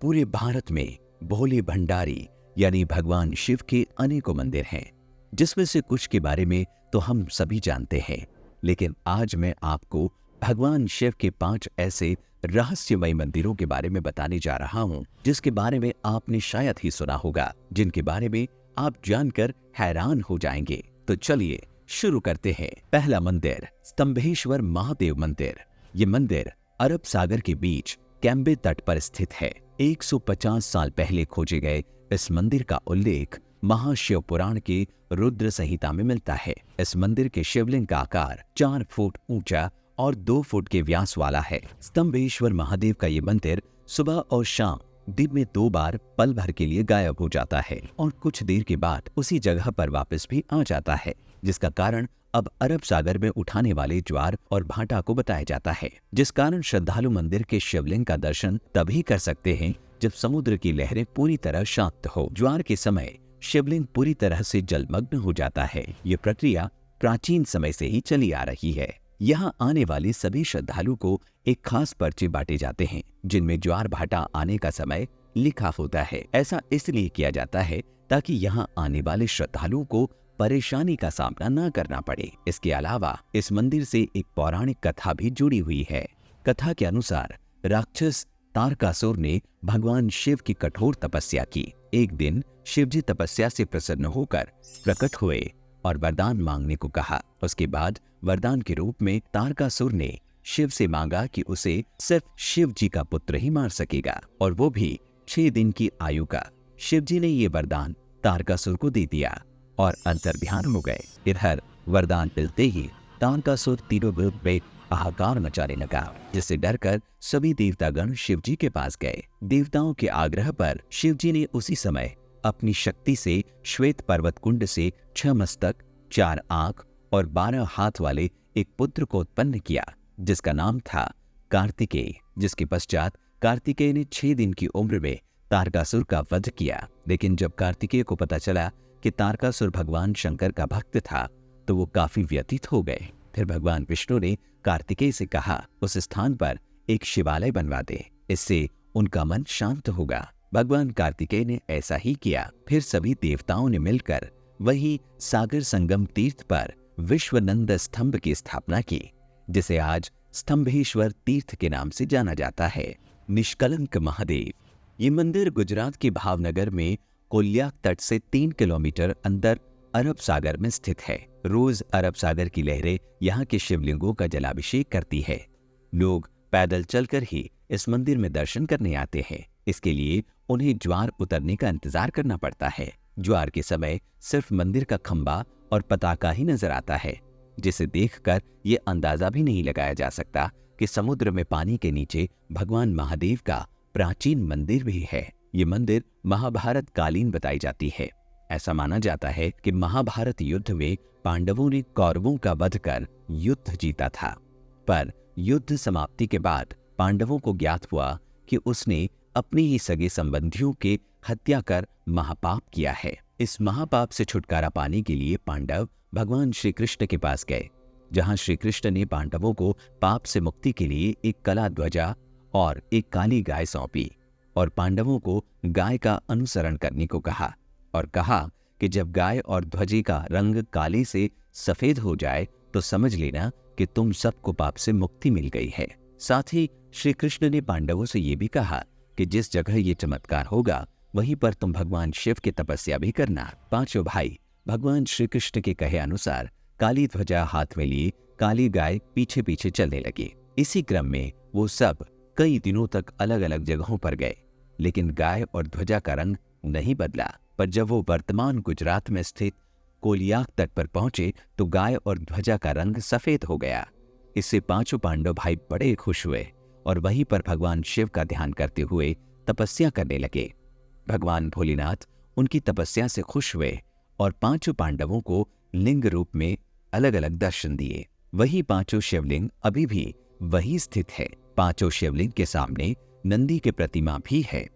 पूरे भारत में भोले भंडारी यानी भगवान शिव के अनेकों मंदिर हैं, जिसमें से कुछ के बारे में तो हम सभी जानते हैं। लेकिन आज मैं आपको भगवान शिव के 5 ऐसे रहस्यमय मंदिरों के बारे में बताने जा रहा हूं, जिसके बारे में आपने शायद ही सुना होगा, जिनके बारे में आप जानकर हैरान हो जाएंगे। तो चलिए शुरू करते हैं। पहला मंदिर, स्तंभेश्वर महादेव मंदिर। ये मंदिर अरब सागर के बीच कैम्बे तट पर स्थित है। 150 साल पहले खोजे गए इस मंदिर का उल्लेख महाशिव पुराण के रुद्र संहिता में मिलता है। इस मंदिर के शिवलिंग का आकार 4 फुट ऊंचा और 2 फुट के व्यास वाला है। स्तंभेश्वर महादेव का ये मंदिर सुबह और शाम दिन में 2 बार पल भर के लिए गायब हो जाता है और कुछ देर के बाद उसी जगह पर वापस भी आ जाता है, जिसका कारण अब अरब सागर में उठाने वाले ज्वार और भाटा को बताया जाता है, जिस कारण श्रद्धालु मंदिर के शिवलिंग का दर्शन तभी कर सकते हैं जब समुद्र की लहरें पूरी तरह शांत हो। ज्वार के समय शिवलिंग पूरी तरह से जलमग्न हो जाता है। ये प्रक्रिया प्राचीन समय से ही चली आ रही है। यहाँ आने वाले सभी श्रद्धालु को एक खास पर्चे बांटे जाते हैं, जिनमें ज्वार भाटा आने का समय लिखा होता है। ऐसा इसलिए किया जाता है ताकि यहाँ आने वाले श्रद्धालुओं को परेशानी का सामना न करना पड़े। इसके अलावा इस मंदिर से एक पौराणिक कथा भी जुड़ी हुई है। कथा के अनुसार राक्षस तारकासुर ने भगवान शिव की कठोर तपस्या की। एक दिन शिवजी तपस्या से प्रसन्न होकर प्रकट हुए और वरदान मांगने को कहा। उसके बाद वरदान के रूप में तारकासुर ने शिव से मांगा कि उसे सिर्फ शिव जी का पुत्र ही मार सकेगा, और वो भी 6 दिन की आयु का। शिव जी ने ये वरदान तारकासुर को दे दिया और अंतर्ध्यान हो गए। इधर वरदान मिलते ही तारकासुर तीनों लोक में हाहाकार मचाने लगा, जिससे डरकर सभी देवतागण शिव जी के पास गए। देवताओं के आग्रह पर शिव जी ने उसी समय अपनी शक्ति से श्वेत पर्वत कुंड से 6 मस्तक, 4 आंख और 12 हाथ वाले एक पुत्र को उत्पन्न किया, जिसका नाम था कार्तिकेय। जिसके पश्चात कार्तिकेय ने 6 दिन की उम्र में तारकासुर का वध किया। लेकिन जब कार्तिकेय को पता चला कि तारकासुर भगवान शंकर का भक्त था, तो वो काफी व्यथित हो गए। फिर भगवान विष्णु ने कार्तिकेय से कहा, उस स्थान पर एक शिवालय बनवा दे, इससे उनका मन शांत होगा। भगवान कार्तिकेय ने ऐसा ही किया। फिर सभी देवताओं ने मिलकर वही सागर संगम तीर्थ पर विश्वनंद स्तंभ की स्थापना की, जिसे आज स्तंभेश्वर तीर्थ के नाम से जाना जाता है। निष्कलंक महादेव। ये मंदिर गुजरात के भावनगर में कोलियाक तट से 3 किलोमीटर अंदर अरब सागर में स्थित है। रोज अरब सागर की लहरें यहाँ के शिवलिंगों का जलाभिषेक करती है। लोग पैदल चलकर ही इस मंदिर में दर्शन करने आते हैं। इसके लिए उन्हें ज्वार उतरने का इंतजार करना पड़ता है। ज्वार के समय सिर्फ मंदिर का खंबा और पताका ही नजर आता है, जिसे देखकर ये अंदाजा भी नहीं लगाया जा सकता कि समुद्र में पानी के नीचे भगवान महादेव का प्राचीन मंदिर भी है। ये मंदिर महाभारत कालीन बताई जाती है। ऐसा माना जाता है कि महाभारत युद्ध में पांडवों ने कौरवों का वध कर युद्ध जीता था, पर युद्ध समाप्ति के बाद पांडवों को ज्ञात हुआ कि उसने अपने ही सगे संबंधियों के हत्या कर महापाप किया है। इस महापाप से छुटकारा पाने के लिए पांडव भगवान श्री कृष्ण के पास गए, जहां श्री कृष्ण ने पांडवों को पाप से मुक्ति के लिए एक कला ध्वजा और एक काली गाय सौंपी और पांडवों को गाय का अनुसरण करने को कहा, और कहा कि जब गाय और ध्वजे का रंग काले से सफेद हो जाए तो समझ लेना कि तुम सबको पाप से मुक्ति मिल गई है। साथ ही श्री कृष्ण ने पांडवों से ये भी कहा कि जिस जगह ये चमत्कार होगा वहीं पर तुम भगवान शिव की तपस्या भी करना। 5 भाई भगवान श्री कृष्ण के कहे अनुसार काली ध्वजा हाथ में लिए काली गाय पीछे पीछे चलने लगे। इसी क्रम में वो सब कई दिनों तक अलग अलग जगहों पर गए, लेकिन गाय और ध्वजा का रंग नहीं बदला। पर जब वो वर्तमान गुजरात में स्थित कोलियाक तट पर पहुंचे तो गाय और ध्वजा का रंग सफेद हो गया। इससे 5 पांडव भाई बड़े खुश हुए और वहीं पर भगवान शिव का ध्यान करते हुए तपस्या करने लगे। भगवान भोलेनाथ उनकी तपस्या से खुश हुए और 5 पांडवों को लिंग रूप में अलग अलग दर्शन दिए। वही 5 शिवलिंग अभी भी वही स्थित है। 5 शिवलिंग के सामने नंदी की प्रतिमा भी है।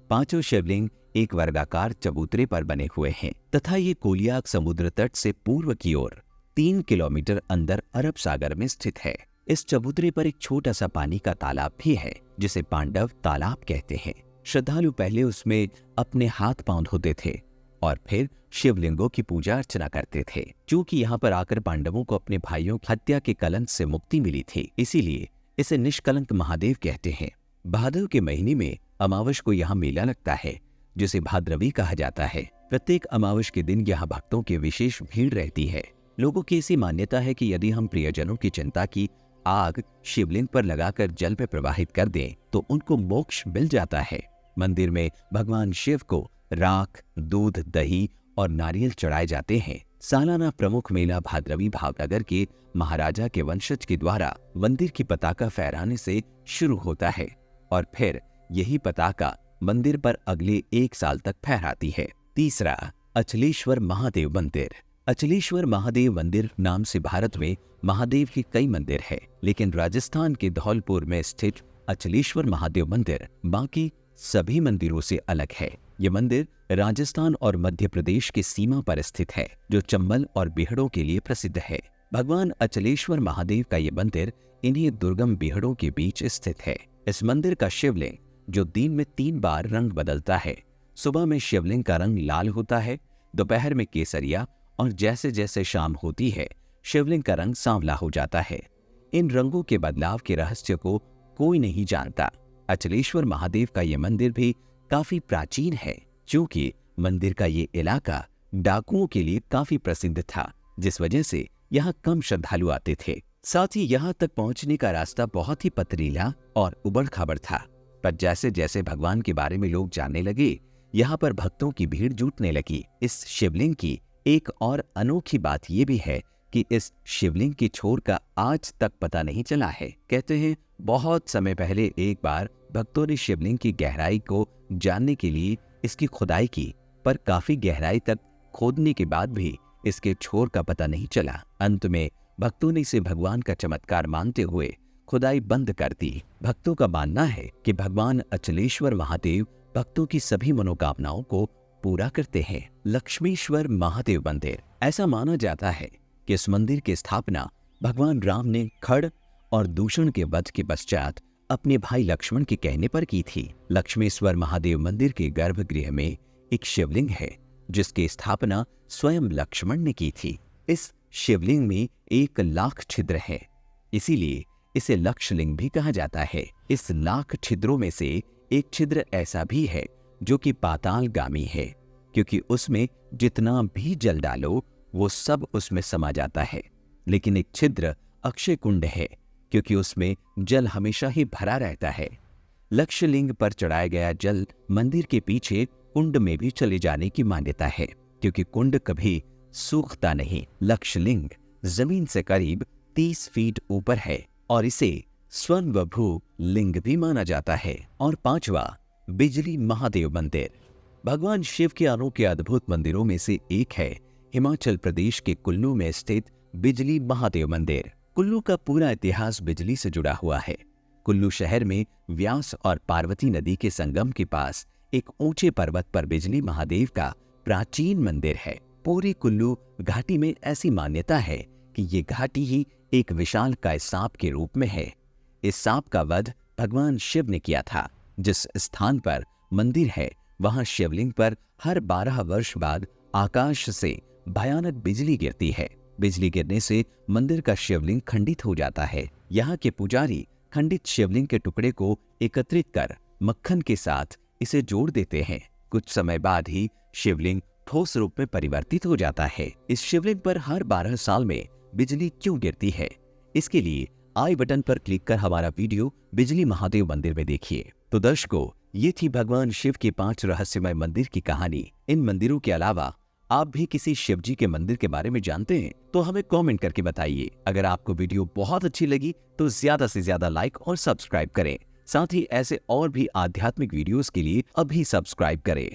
5 शिवलिंग एक वर्गाकार चबूतरे पर बने हुए हैं तथा ये कोलियाक समुद्र तट से पूर्व की ओर 3 किलोमीटर अंदर अरब सागर में स्थित है। इस चबूतरे पर एक छोटा सा पानी का तालाब भी है, जिसे पांडव तालाब कहते हैं। श्रद्धालु पहले उसमें अपने हाथ पांव धोते थे और फिर शिवलिंगों की पूजा अर्चना करते थे। क्योंकि यहाँ पर आकर पांडवों को अपने भाइयों की हत्या के कलंक से मुक्ति मिली थी, इसीलिए इसे निष्कलंक महादेव कहते हैं। भादव के महीने में अमावस को यहाँ मेला लगता है, जिसे भाद्रवी कहा जाता है। प्रत्येक अमावस के दिन यहाँ भक्तों की विशेष भीड़ रहती है। लोगों की ऐसी मान्यता है कि यदि हम प्रियजनों की चिंता की आग शिवलिंग पर लगाकर जल में प्रवाहित कर दें तो उनको मोक्ष मिल जाता है। मंदिर में भगवान शिव को राख, दूध, दही और नारियल चढ़ाए जाते हैं। सालाना प्रमुख मेला भाद्रवी भावनगर के महाराजा के वंशज के द्वारा मंदिर की पताका फहराने से शुरू होता है और फिर यही पताका मंदिर पर अगले 1 साल तक फहराती है। तीसरा, अचलेश्वर महादेव मंदिर। अचलेश्वर महादेव मंदिर नाम से भारत में महादेव के कई मंदिर हैं, लेकिन राजस्थान के धौलपुर में स्थित अचलेश्वर महादेव मंदिर बाकी सभी मंदिरों से अलग है। ये मंदिर राजस्थान और मध्य प्रदेश की सीमा पर स्थित है, जो चंबल और बीहड़ों के लिए प्रसिद्ध है। भगवान अचलेश्वर महादेव का ये मंदिर इन्हीं दुर्गम बीहड़ों के बीच स्थित है। इस मंदिर का शिवलिंग, जो दिन में 3 बार रंग बदलता है, सुबह में शिवलिंग का रंग लाल होता है, दोपहर में केसरिया और जैसे जैसे शाम होती है शिवलिंग का रंग सांवला हो जाता है। इन रंगों के बदलाव के रहस्य को कोई नहीं जानता। अचलेश्वर महादेव का ये मंदिर भी काफी प्राचीन है, क्योंकि मंदिर का ये इलाका डाकुओं के लिए काफी प्रसिद्ध था, जिस वजह से यहाँ कम श्रद्धालु आते थे। साथ ही यहाँ तक पहुँचने का रास्ता बहुत ही पथरीला और उबड़-खाबड़ था। पर जैसे जैसे भगवान के बारे में लोग जानने लगे, यहाँ पर भक्तों की भीड़ जुटने लगी। इस शिवलिंग की एक और अनोखी बात ये भी है कि इस शिवलिंग की छोर का आज तक पता नहीं चला है। कहते हैं बहुत समय पहले एक बार भक्तों ने शिवलिंग की गहराई को जानने के लिए इसकी खुदाई की, पर काफी गहराई तक खोदने के बाद भी इसके छोर का पता नहीं चला। अंत में भक्तों ने इसे भगवान का चमत्कार मानते हुए खुदाई बंद कर दी। भक्तों का मानना है कि भगवान अचलेश्वर महादेव भक्तों की सभी मनोकामनाओं को पूरा करते हैं। लक्ष्मीश्वर महादेव मंदिर। ऐसा माना जाता है कि इस मंदिर की स्थापना भगवान राम ने खड़ और दूषण के वध के पश्चात अपने भाई लक्ष्मण के कहने पर की थी। लक्ष्मीश्वर महादेव मंदिर के गर्भगृह में एक शिवलिंग है, जिसकी स्थापना स्वयं लक्ष्मण ने की थी। इस शिवलिंग में 1 लाख छिद्र है, इसीलिए इसे लक्षलिंग भी कहा जाता है। इस लाख छिद्रों में से एक छिद्र ऐसा भी है जो कि पातालगामी है, क्योंकि उसमें जितना भी जल डालो वो सब उसमें समा जाता है। लेकिन एक छिद्र अक्षय कुंड है, क्योंकि उसमें जल हमेशा ही भरा रहता है। लक्षलिंग पर चढ़ाया गया जल मंदिर के पीछे कुंड में भी चले जाने की मान्यता है, क्योंकि कुंड कभी सूखता नहीं। लक्षलिंग जमीन से करीब 30 फीट ऊपर है और इसे स्वयंभू लिंग भी माना जाता है। और 5वां, बिजली महादेव मंदिर। भगवान शिव के अनोखे अद्भुत मंदिरों में से एक है हिमाचल प्रदेश के कुल्लू में स्थित बिजली महादेव मंदिर। कुल्लू का पूरा इतिहास बिजली से जुड़ा हुआ है। कुल्लू शहर में व्यास और पार्वती नदी के संगम के पास एक ऊंचे पर्वत पर बिजली महादेव का प्राचीन मंदिर है। पूरी कुल्लू घाटी में ऐसी मान्यता है कि ये घाटी ही एक विशालकाय सांप के रूप में है। इस सांप का वध भगवान शिव ने किया था। जिस स्थान पर मंदिर है वहां शिवलिंग पर हर 12 वर्ष बाद आकाश से भयानक बिजली गिरती है। बिजली गिरने से मंदिर का शिवलिंग खंडित हो जाता है। यहाँ के पुजारी खंडित शिवलिंग के टुकड़े को एकत्रित कर मक्खन के साथ इसे जोड़ देते हैं। कुछ समय बाद ही शिवलिंग ठोस रूप में परिवर्तित हो जाता है। इस शिवलिंग पर हर 12 साल में बिजली क्यों गिरती है, इसके लिए आई बटन पर क्लिक कर हमारा वीडियो बिजली महादेव मंदिर में देखिए। तो दर्शकों, ये थी भगवान शिव के 5 रहस्यमय मंदिर की कहानी। इन मंदिरों के अलावा आप भी किसी शिव जी के मंदिर के बारे में जानते हैं तो हमें कमेंट करके बताइए। अगर आपको वीडियो बहुत अच्छी लगी तो ज्यादा से ज्यादा लाइक और सब्सक्राइब करें। साथ ही ऐसे और भी आध्यात्मिक वीडियोस के लिए अभी सब्सक्राइब करें।